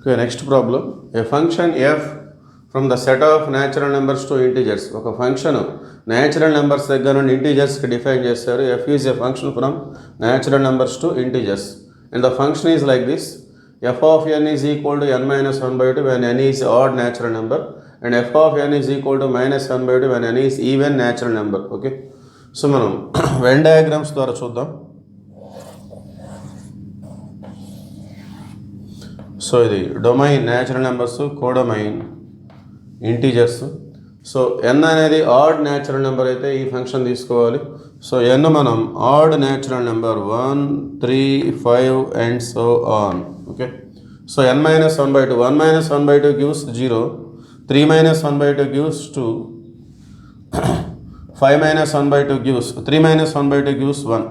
Okay, next problem. A function f from the set of natural numbers to integers. ఒక function natural numbers దగ్గర నుండి ఇంటీజర్స్కి define చేస్తారు. f is a function from natural numbers to integers. And the function is like this. f of n is equal to n minus 1 by 2 when n is odd natural number. And f of n is equal to minus 1 by 2 when n is even natural number. Okay. So మనం Venn diagrams ద్వారా చూద్దాం. So ఇది domain natural numbers, codomain integers. So N అనేది odd natural number అయితే ఈ function తీసుకోవాలి. So ఎన్ మనం add natural number 1, 3, 5 and so on. Okay. So n minus 1 by 2. 1 minus 1 by 2 gives 0. 3 minus 1 by 2 gives 2. 5 minus 1 by 2 gives 3 minus 1 by 2 gives 1.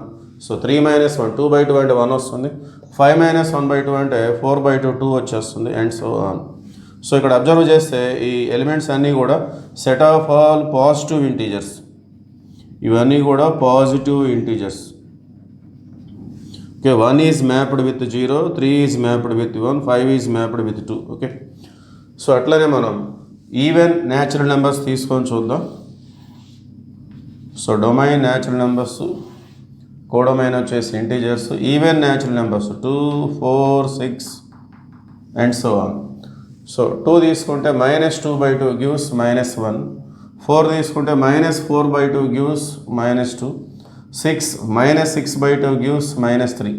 So 3 minus 1 2 by 2 అంటే 1 వస్తుంది. 5 minus 1 by 2 అంటే 4 by 2 2 వచ్చేస్తుంది and so on. So ఇక్కడ observe చేస్తే ఈ elements అన్నీ కూడా set of all positive integers. ఇవన్నీ కూడా positive integers. Okay. 1 is mapped with 0, 3 is mapped with 1, 5 is mapped with 2. Okay. So అట్లనే మనం ఈవెన్ న్యాచురల్ నెంబర్స్ తీసుకొని చూద్దాం. So domain natural numbers, codomain వచ్చేసి integers, even natural numbers 2, 4, 6 and so on. So 2 తీసుకుంటే -2 by 2 gives -1, 4 తీసుకుంటే -4 by 2 gives -2, 6 by 2 gives -3.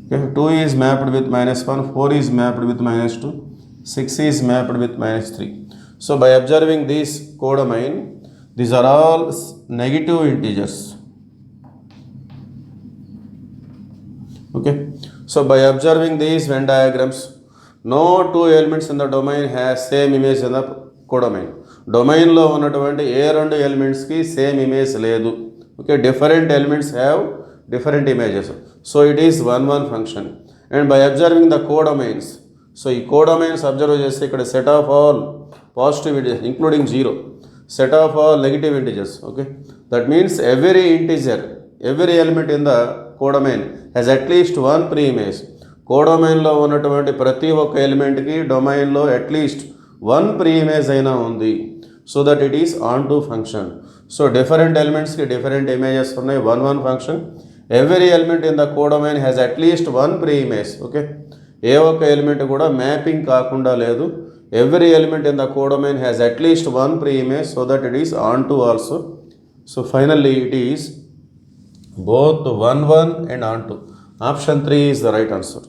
Okay. 2 is mapped with -1, 4 is mapped with -2, 6 is mapped with -3. So by observing this codomain, these are all negative integers. Okay. So by observing these Venn diagrams, no two elements in the domain has same image in the codomain. Domain లో ఉన్నటువంటి ఏ రెండు ఎలిమెంట్స్కి same image లేదు. Okay. Different elements have different images. So it is 1 function. And by observing the codomains, so ఈ codomains observe చేస్తే ఇక్కడ set of all positive integers including 0, set of all negative integers. Okay. That means every integer, every element in the codomain has at least one pre-image. కోడొమైన్లో ఉన్నటువంటి ప్రతి ఒక్క ఎలిమెంట్కి డొమైన్లో at least 1 pre-image అయినా ఉంది. So that it is onto function. So different ఎలిమెంట్స్కి different images ఉన్నాయి. 1 function. Every element in the codomain has at least 1 pre-image. Okay. ఏ ఒక్క ఎలిమెంట్ కూడా మ్యాపింగ్ కాకుండా లేదు. Every element in the codomain has at least 1 pre-image so that it is onto also. So finally it is both 1 and onto. Option 3 is the right answer.